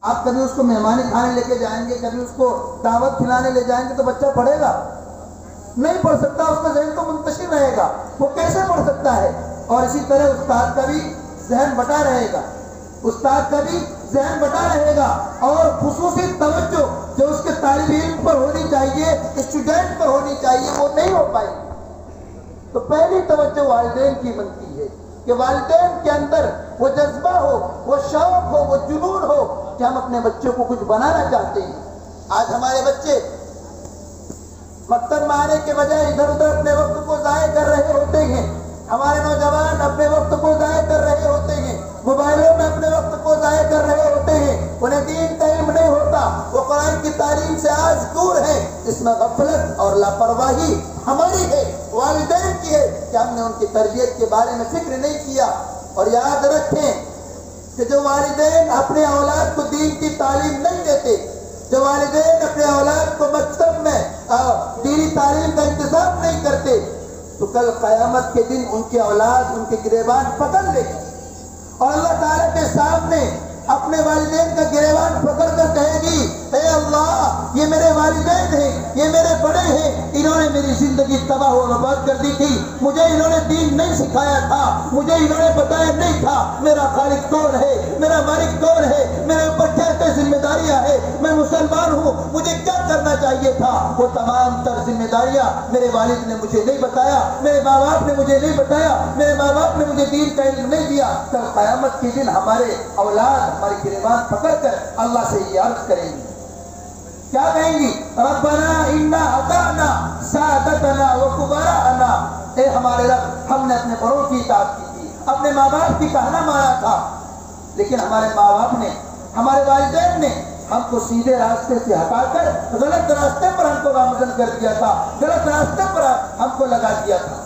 آپ کبھی اس کو مہمانی کھانے لے کے جائیں گے، کبھی اس کو دعوت کھلانے لے جائیں گے تو بچہ پڑھے گا؟ نہیں پڑھ سکتا، اس کا ذہن تو منتشر رہے گا، وہ کیسے پڑھ سکتا ہے؟ اور اسی طرح استاد کا بھی ذہن بٹا رہے گا، استاد کا بھی ذہن بٹا رہے گا، اور خصوصی توجہ جو اس کے طالب علم پر ہونی چاہیے، اسٹوڈنٹ پر ہونی چاہیے، وہ نہیں ہو پائے گی۔ تو پہلی توجہ والدین کی بنتی ہے کہ والدین کے اندر وہ جذبہ ہو، وہ شوق ہو، وہ جنون ہو کہ ہم اپنے بچوں کو کچھ بنانا چاہتے ہیں۔ آج ہمارے بچے مکتب میں آنے کے بجائے ادھر ادھر اپنے وقت کو ضائع کر رہے ہوتے ہیں، ہمارے نوجوان اپنے وقت کو ضائع کر رہے ہوتے ہیں، موبائلوں میں اپنے وقت کو ضائع کر رہے ہوتے ہیں، انہیں دین کا علم نہیں ہوتا، وہ قرآن کی تعلیم سے آج دور ہے۔ اس میں غفلت اور لاپرواہی ہماری ہے، والدین کی ہے کہ ہم نے ان کی تربیت کے بارے میں فکر نہیں کیا۔ اور یاد رکھیں کہ جو والدین اپنے اولاد کو دین کی تعلیم نہیں دیتے، جو والدین اپنے اولاد کو مکتب میں دینی تعلیم کا انتظام نہیں کرتے، تو کل قیامت کے دن ان کی اولاد ان کے گریبان پکڑ لے گی، اور اللہ تعالیٰ کے سامنے اپنے والدین کا گریبان پکڑ کر کہے گی، اے اللہ، یہ میرے والدین ہیں، یہ میرے بڑے ہیں، انہوں نے میری زندگی تباہ و برباد کر دی تھی، مجھے انہوں نے دین نہیں سکھایا تھا، مجھے انہوں نے بتایا نہیں تھا میرا خالق کون ہے، میرا مالک کون ہے، میرے اوپر کیا کیا ذمہ داریاں ہیں، میں مسلمان ہوں، مجھے کیا کرنا چاہیے تھا۔ وہ تمام تر ذمہ داریاں میرے والد نے مجھے نہیں بتایا، میرے ماں باپ نے مجھے نہیں بتایا، میرے ماں باپ نے مجھے دین کا علم نہیں دیا۔ کل قیامت کے دن ہمارے اولاد ہمارے گریبان پکڑ کر اللہ سے یہ عرض کریں گی، کیا کہیں گی؟ ربنا انا اطعنا سادتنا وکبراءنا، اے ہمارے رب، ہم نے اپنے بڑوں کی اطاعت کی تھی، اپنے ماں باپ کی کہنا مانا تھا، لیکن ہمارے ماں باپ نے، ہمارے والدین نے ہم کو سیدھے راستے سے ہٹا کر غلط راستے پر ہم کو گامزن کر دیا تھا، غلط راستے پر ہم کو لگا دیا تھا،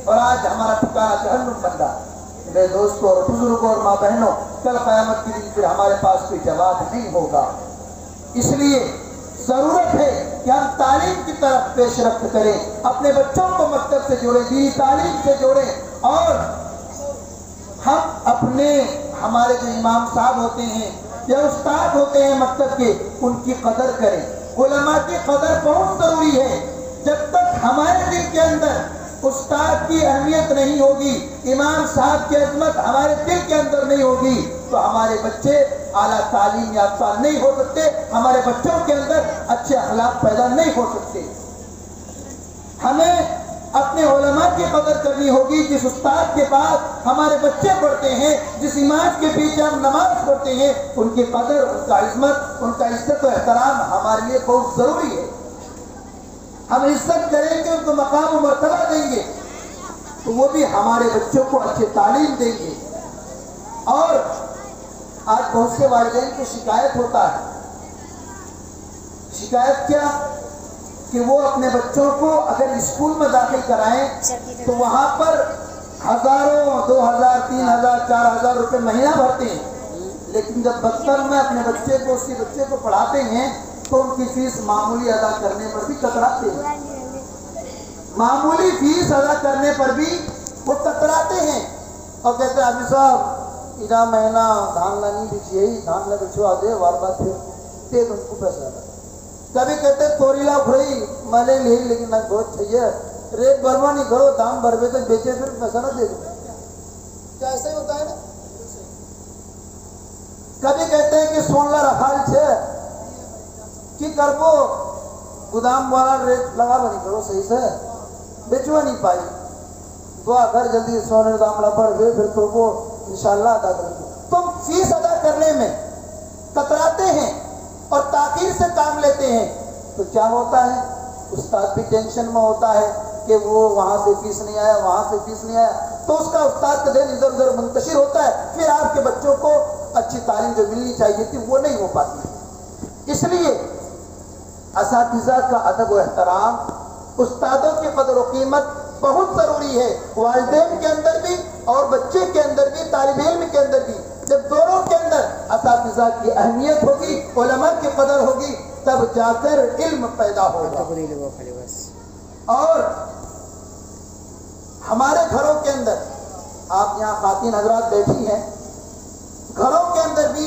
اور آج ہمارا ٹھکانہ جہنم بن رہا ہے۔ میرے دوستوں اور بزرگوں اور ماں بہنوں، کل قیامت کے دن پھر ہمارے پاس کوئی جواب نہیں ہوگا۔ اس لیے ضرورت ہے کہ ہم تعلیم کی طرف پیش رفت کریں، اپنے بچوں کو مکتب سے جوڑیں، دینی تعلیم سے جوڑیں، اور ہم ہمارے جو امام صاحب ہوتے ہیں یا استاد ہوتے ہیں مکتب کے، ان کی قدر کریں۔ علماء کی قدر بہت ضروری ہے۔ جب تک ہمارے دل کے اندر استاد کی اہمیت نہیں ہوگی، امام صاحب کی عظمت ہمارے دل کے اندر نہیں ہوگی، تو ہمارے بچے اعلیٰ تعلیم یافتہ نہیں ہو سکتے، ہمارے بچوں کے اندر اچھے اخلاق پیدا نہیں ہو سکتے۔ ہمیں اپنے علماء کی قدر کرنی ہوگی۔ جس استاد کے پاس ہمارے بچے پڑھتے ہیں، جس امام کے پیچھے ہم نماز پڑھتے ہیں، ان کی قدر، ان کا عظمت، ان کا عزت و احترام ہمارے لیے بہت ضروری ہے۔ ہم عزت کریں گے، ان کو مقام و مرتبہ دیں گے، تو وہ بھی ہمارے بچوں کو اچھی تعلیم دیں گے۔ اور آج بہت سے والدین کی شکایت ہوتا ہے، شکایت کیا؟ کہ وہ اپنے بچوں کو اگر اسکول میں داخل کرائیں تو وہاں پر ہزاروں، 2000، 3000، 4000 روپے مہینہ بھرتے ہیں، لیکن جب دفتر میں اپنے بچے کو، اس کے بچے کو پڑھاتے ہیں تو ان کی فیس معمولی ادا کرنے پر بھی کتراتے ہیں، معمولی فیس ادا کرنے پر بھی وہ کتراتے ہیں، اور کہتے ہیں ابھی صاحب ادا مہینہ دھان لانی بیچیے، دھان لا بچوا دے، وار بات پھر دے دو ان کو پیسہ ادا۔ کبھی کہتے توری لا بھرائی ملے لی، لیکن بہت چاہیے ریٹ بھروا نہیں کرو، دام بھربے تک بیچے پھر پیسہ نہ دے دو۔ کیا ایسا ہی ہوتا ہے نا؟ کبھی کہتے ہیں کہ سون لا رکھال چھے کی کربو، گودام والا ریٹ لگا نہیں کرو، صحیح سے بیچوا نہیں پائی، دعا کر جلدی سونے دام لا بڑھ گئے، پھر تو وہ انشاءاللہ ادا کر دو۔ تم فیس ادا کرنے میں کتراتے ہیں اور تاخیر سے کام لیتے ہیں، تو کیا ہوتا ہے؟ استاد بھی ٹینشن میں ہوتا ہے کہ وہ وہاں سے فیس نہیں آیا، وہاں سے فیس نہیں آیا، تو اس کا استاد کا ذہن ادھر ادھر منتشر ہوتا ہے، پھر آپ کے بچوں کو اچھی تعلیم جو ملنی چاہیے تھی وہ نہیں ہو پاتی۔ اس لیے اساتذہ کا ادب و احترام، استادوں کی قدر و قیمت بہت ضروری ہے، والدین کے اندر بھی اور بچے کے اندر بھی، طالب علم کے اندر بھی۔ جب دونوں کے اندر اساتذہ کی اہمیت ہوگی، علماء کی قدر ہوگی، تب جا کر علم پیدا ہوگا۔ اور ہمارے گھروں کے اندر، آپ یہاں خواتین حضرات بیٹھی ہیں، گھروں کے اندر بھی